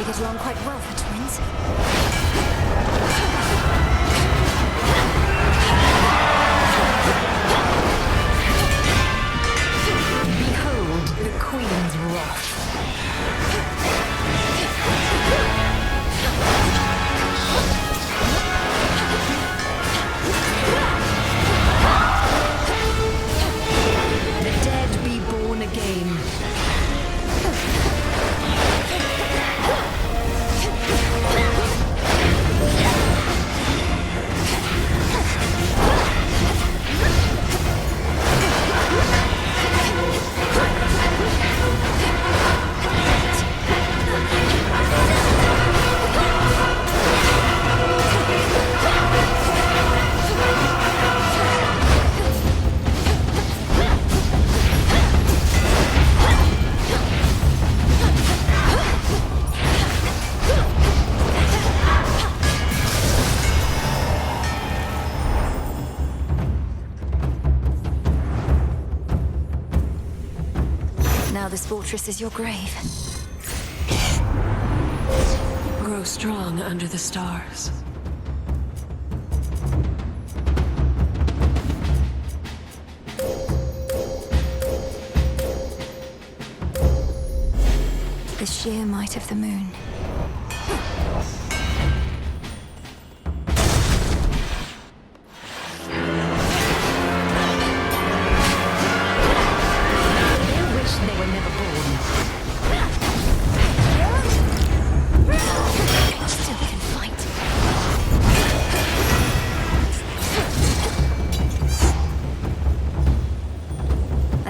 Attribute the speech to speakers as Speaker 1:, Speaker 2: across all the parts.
Speaker 1: actually get along quite well for twins. Behold the Queen's wrath. The dead be born again. Now this fortress is your grave.
Speaker 2: Grow strong under the stars.
Speaker 1: The sheer might of the moon.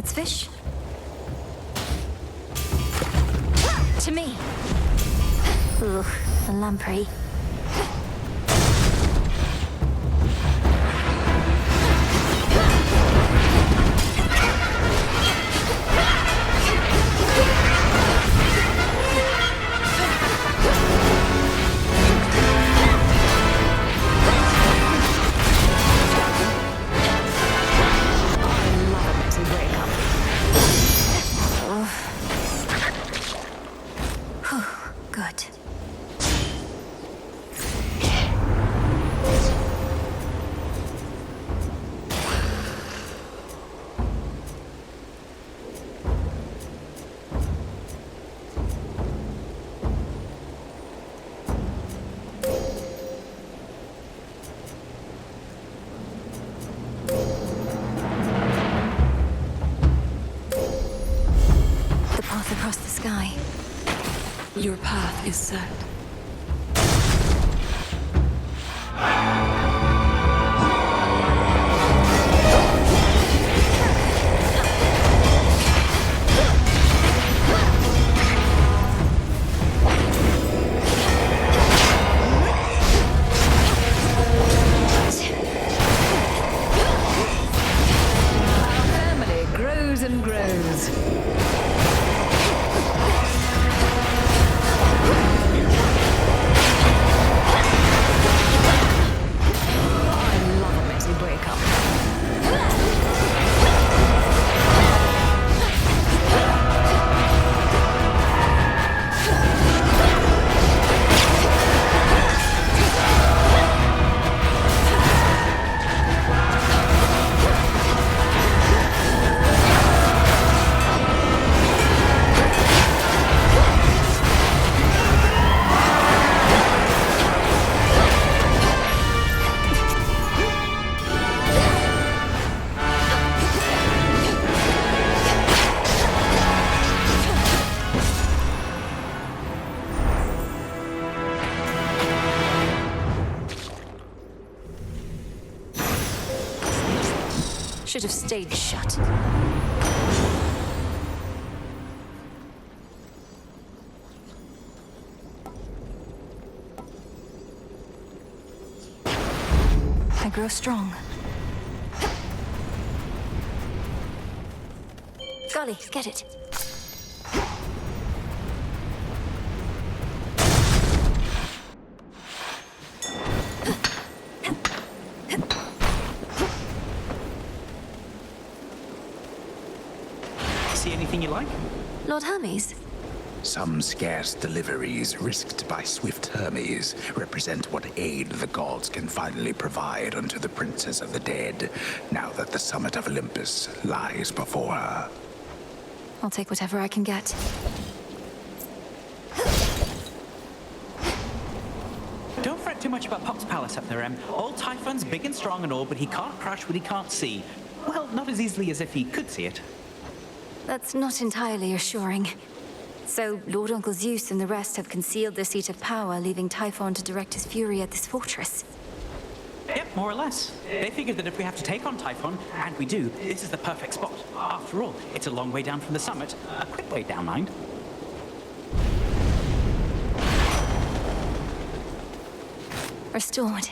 Speaker 1: Fish? To me. Ugh, a lamprey. Good. The path across the sky.
Speaker 2: Your path is set.
Speaker 1: Our family grows and grows. Should have stayed shut. I grow strong. Golly, get it.
Speaker 3: See anything you like?
Speaker 1: Lord Hermes?
Speaker 3: Some scarce deliveries risked by swift Hermes represent what aid the gods can finally provide unto the princess of the dead, now that the summit of Olympus lies before her.
Speaker 2: I'll take whatever I can get.
Speaker 4: Don't fret too much about Pop's palace up there, Em. Old Typhon's big and strong and all, but he can't crush what he can't see. Well, not as easily as if he could see it.
Speaker 2: That's not entirely assuring. So, Lord Uncle Zeus and the rest have concealed their seat of power, leaving Typhon to direct his fury at this fortress.
Speaker 4: Yep, more or less. They figured that if we have to take on Typhon, and we do, this is the perfect spot. After all, it's a long way down from the summit. A quick way down, mind.
Speaker 2: Restored.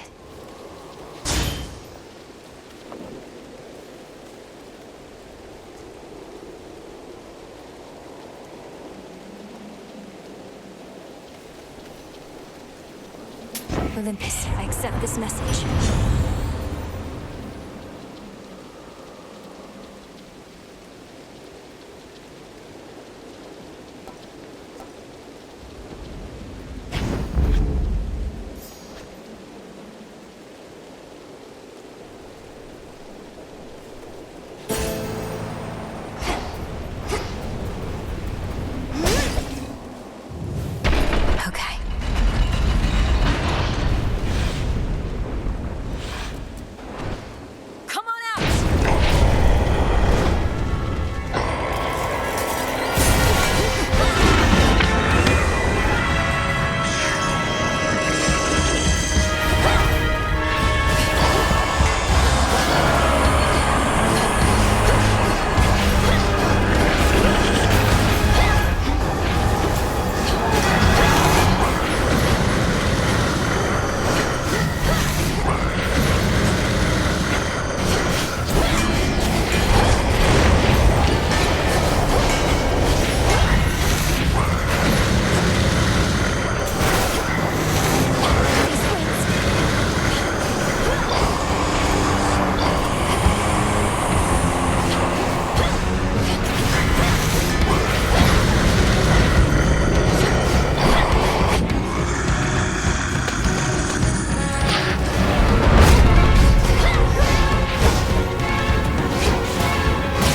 Speaker 2: Olympus, I accept this message. Okay. Come on out!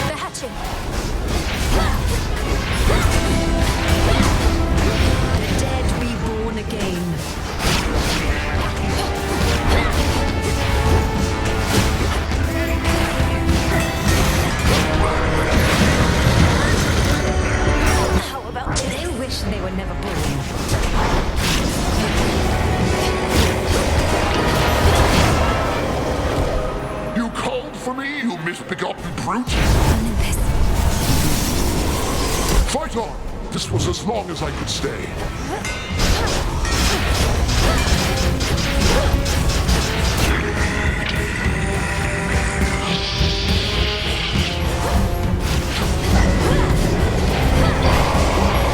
Speaker 2: They're hatching.
Speaker 1: The dead be born again.
Speaker 2: How about this?
Speaker 1: They wish they were never born.
Speaker 5: You called for me, you misbegotten brute?
Speaker 2: Olympus.
Speaker 5: Fight on! This was as long as I could stay.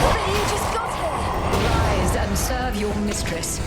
Speaker 2: But you just got here.
Speaker 1: Rise and serve your mistress.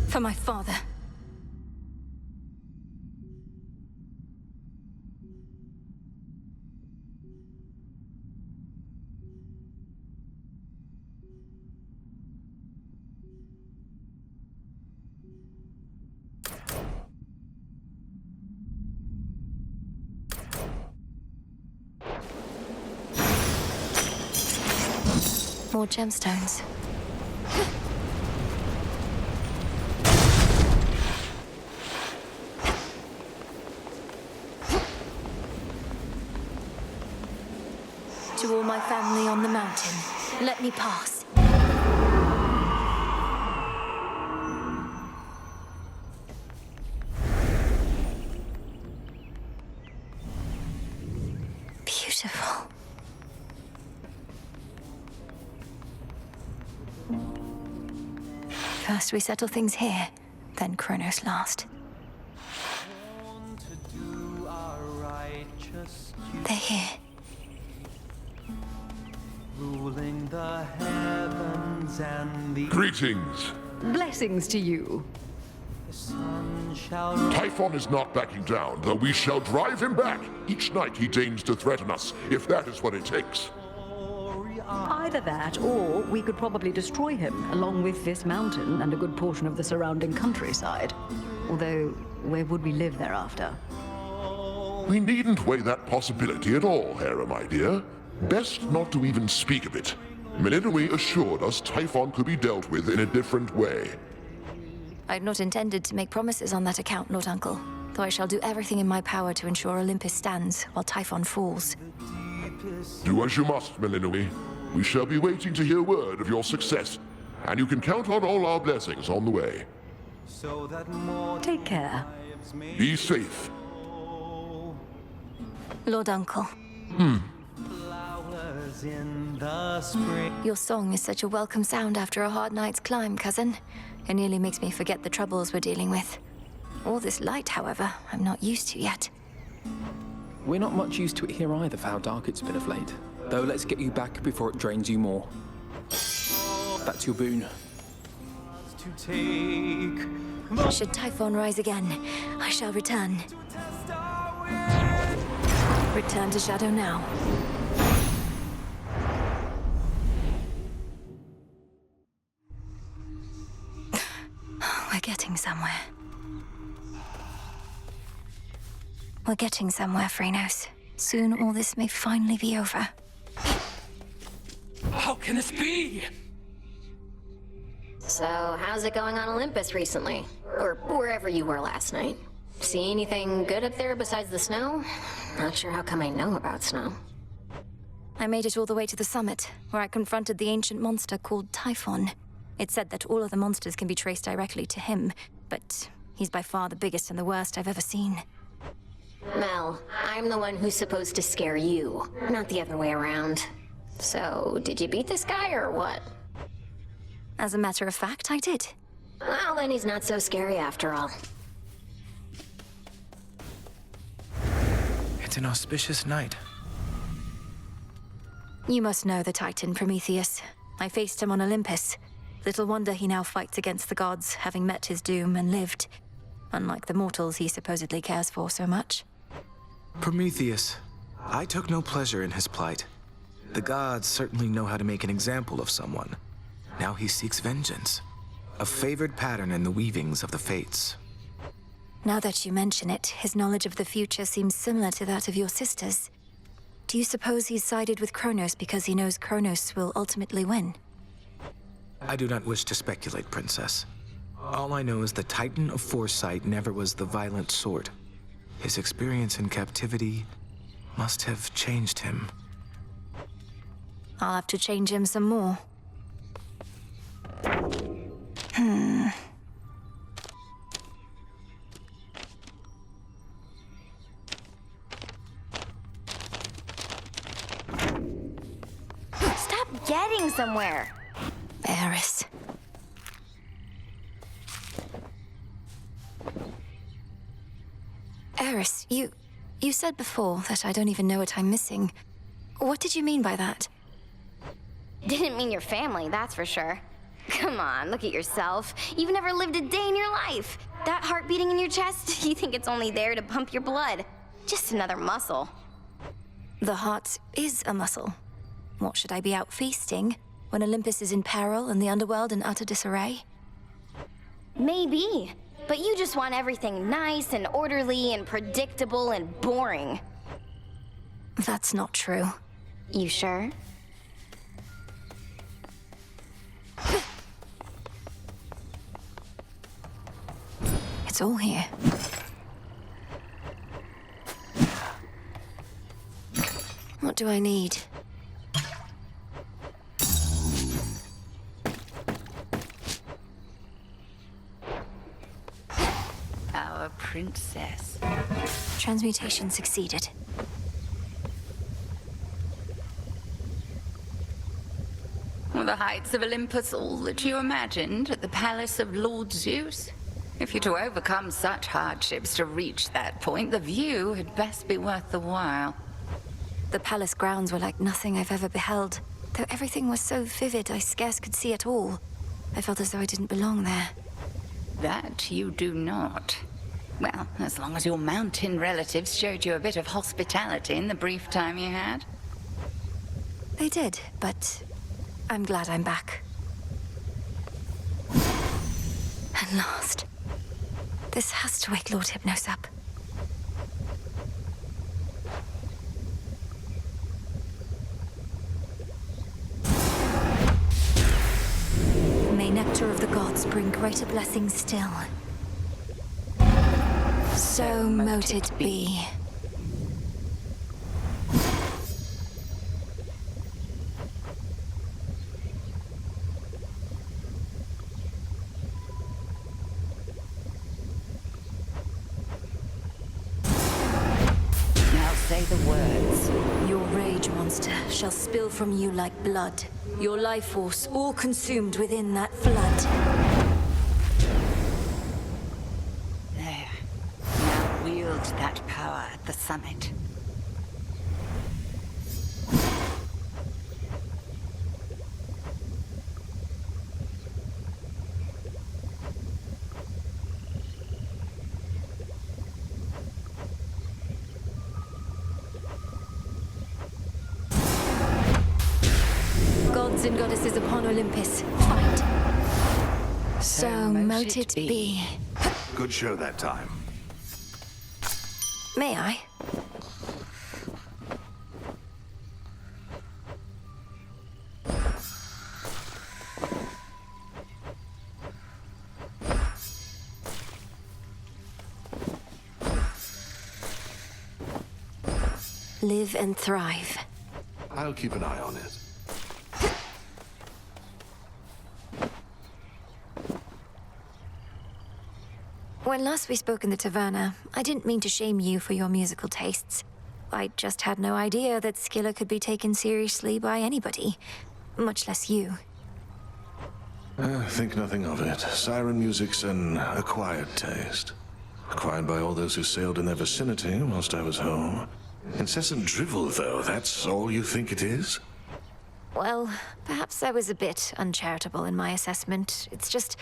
Speaker 2: For my father. More gemstones. To all my family on the mountain, let me pass. Beautiful. First we settle things here, then Kronos last. They're here.
Speaker 6: Ruling the heavens and the
Speaker 5: Greetings.
Speaker 1: Blessings to you.
Speaker 6: sun shall
Speaker 5: Typhon is not backing down, though we shall drive him back each night he deigns to threaten us, if that is what it takes.
Speaker 1: Either that, or we could probably destroy him, along with this mountain and a good portion of the surrounding countryside. Although, where would we live thereafter?
Speaker 5: We needn't weigh that possibility at all, Hera, my dear. Best not to even speak of it. Melinoi assured us Typhon could be dealt with in a different way.
Speaker 2: I'd not intended to make promises on that account, Lord Uncle, though I shall do everything in my power to ensure Olympus stands while Typhon falls.
Speaker 5: Do as you must, Melinoi. We shall be waiting to hear word of your success, and you can count on all our blessings on the way.
Speaker 6: so that more
Speaker 1: Take care.
Speaker 6: lives may
Speaker 5: Be safe.
Speaker 2: Lord Uncle,
Speaker 6: flowers in the spring.
Speaker 2: your song is such a welcome sound after a hard night's climb, cousin. It nearly makes me forget the troubles we're dealing with. All this light, however, I'm not used to yet.
Speaker 7: We're not much used to it here either for how dark it's been of late. Though let's get you back before it drains you more. That's your boon.
Speaker 6: To take
Speaker 2: Should Typhon rise again, I shall return.
Speaker 6: test our will.
Speaker 2: Return to Shadow now. We're getting somewhere. We're getting somewhere, Phrenos. Soon all this may finally be over.
Speaker 7: How can this be?
Speaker 8: So, how's it going on Olympus recently? Or wherever you were last night? See anything good up there besides the snow? Not sure how come I know about snow.
Speaker 2: I made it all the way to the summit, where I confronted the ancient monster called Typhon. It said that all of the monsters can be traced directly to him, but he's by far the biggest and the worst I've ever seen.
Speaker 8: Mel, I'm the one who's supposed to scare you, not the other way around. So, did you beat this guy or what?
Speaker 2: As a matter of fact, I did.
Speaker 8: Well, then he's not so scary after all.
Speaker 3: It's an auspicious night.
Speaker 2: You must know the Titan, Prometheus. I faced him on Olympus. Little wonder he now fights against the gods, having met his doom and lived. Unlike the mortals he supposedly cares for so much.
Speaker 3: Prometheus. I took no pleasure in his plight. The gods certainly know how to make an example of someone. Now he seeks vengeance. A favored pattern in the weavings of the fates.
Speaker 2: Now that you mention it, his knowledge of the future seems similar to that of your sisters. Do you suppose he's sided with Kronos because he knows Kronos will ultimately win?
Speaker 3: I do not wish to speculate, Princess. All I know is the Titan of foresight never was the violent sort. His experience in captivity must have changed him.
Speaker 2: I'll have to change him some more.
Speaker 9: Stop getting somewhere.
Speaker 2: Eris. Eris, you said before that I don't even know what I'm missing. What did you mean by that?
Speaker 9: Didn't mean your family, that's for sure. Come on, look at yourself. You've never lived a day in your life. That heart beating in your chest, you think it's only there to pump your blood. Just another muscle.
Speaker 2: The heart is a muscle. What, should I be out feasting when Olympus is in peril and the underworld in utter disarray?
Speaker 9: Maybe, but you just want everything nice and orderly and predictable and boring.
Speaker 2: That's not true.
Speaker 9: You sure?
Speaker 2: It's all here. What do I need?
Speaker 1: Our princess.
Speaker 2: Transmutation succeeded.
Speaker 10: Were the heights of Olympus all that you imagined at the palace of Lord Zeus? If you're to overcome such hardships to reach that point, the view had best be worth the while.
Speaker 2: The palace grounds were like nothing I've ever beheld. Though everything was so vivid, I scarce could see it all. I felt as though I didn't belong there.
Speaker 10: That you do not. Well, as long as your mountain relatives showed you a bit of hospitality in the brief time you had.
Speaker 2: They did, but I'm glad I'm back. At last. This has to wake Lord Hypnos up. May nectar of the gods bring greater blessings still. So mote it be.
Speaker 10: Say the words.
Speaker 2: Your rage, monster, shall spill from you like blood. Your life force all consumed within that flood.
Speaker 10: There. Now wield that power at the summit.
Speaker 2: Gods and goddesses upon Olympus, fight. So mote it be.
Speaker 3: Good show that time.
Speaker 2: May I? Live and thrive.
Speaker 3: I'll keep an eye on it.
Speaker 2: When last we spoke in the taverna, I didn't mean to shame you for your musical tastes. I just had no idea that Skilla could be taken seriously by anybody, much less you.
Speaker 3: Think nothing of it. Siren music's an acquired taste. Acquired by all those who sailed in their vicinity whilst I was home. Incessant drivel, though, that's all you think it is?
Speaker 2: Well, perhaps I was a bit uncharitable in my assessment. It's just,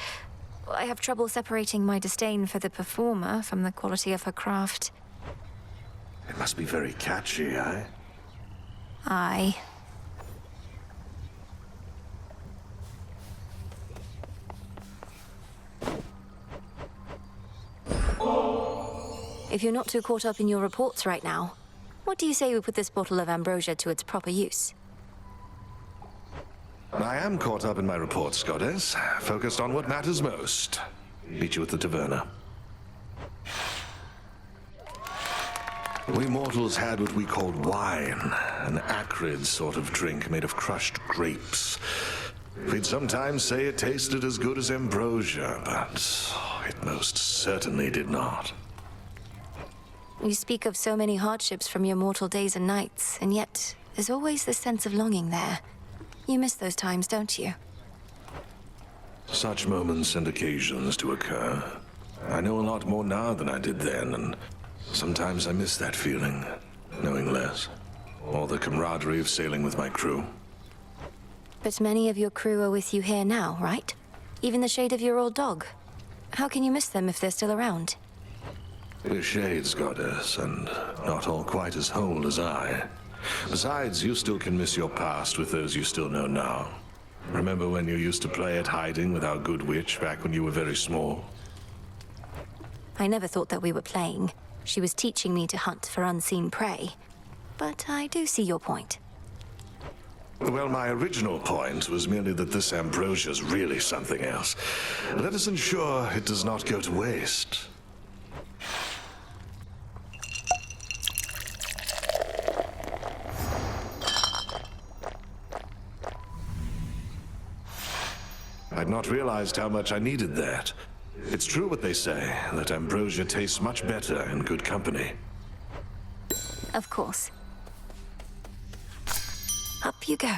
Speaker 2: I have trouble separating my disdain for the performer from the quality of her craft.
Speaker 3: It must be very catchy, eh?
Speaker 2: Aye. If you're not too caught up in your reports right now, what do you say we put this bottle of ambrosia to its proper use?
Speaker 3: I am caught up in my reports, Goddess. Focused on what matters most. Meet you at the taverna. We mortals had what we called wine, an acrid sort of drink made of crushed grapes. We'd sometimes say it tasted as good as ambrosia, but it most certainly did not.
Speaker 2: You speak of so many hardships from your mortal days and nights, and yet there's always this sense of longing there. You miss those times, don't you?
Speaker 3: Such moments and occasions do occur. I know a lot more now than I did then, and sometimes I miss that feeling, knowing less. Or the camaraderie of sailing with my crew.
Speaker 2: But many of your crew are with you here now, right? Even the shade of your old dog. How can you miss them if they're still around?
Speaker 3: We're shades, Goddess, and not all quite as whole as I. Besides, you still can miss your past with those you still know now. Remember when you used to play at hiding with our good witch back when you were very small?
Speaker 2: I never thought that we were playing. She was teaching me to hunt for unseen prey. But I do see your point.
Speaker 3: Well, my original point was merely that this ambrosia's really something else. Let us ensure it does not go to waste. I'd not realized how much I needed that. It's true what they say, that ambrosia tastes much better in good company.
Speaker 2: Of course. Up you go.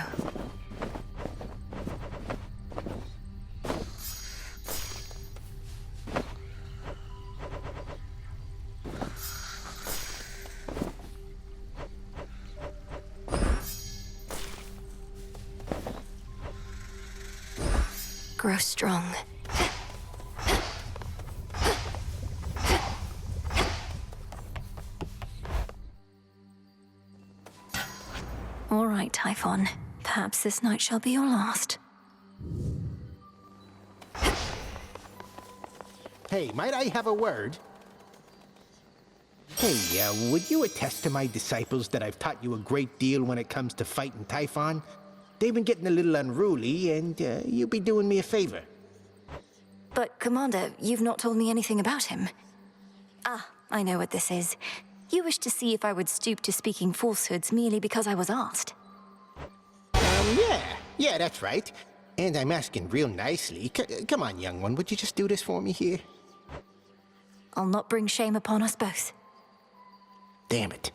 Speaker 2: grow strong. All right, Typhon. Perhaps this night shall be your last.
Speaker 11: Hey, might I have a word? Hey, would you attest to my disciples that I've taught you a great deal when it comes to fighting Typhon? They've been getting a little unruly, and you'd be doing me a favor.
Speaker 2: But, Commander, you've not told me anything about him. Ah, I know what this is. You wish to see if I would stoop to speaking falsehoods merely because I was asked.
Speaker 11: Yeah, that's right. And I'm asking real nicely. Come on, young one, would you just do this for me here?
Speaker 2: I'll not bring shame upon us both.
Speaker 11: Damn it.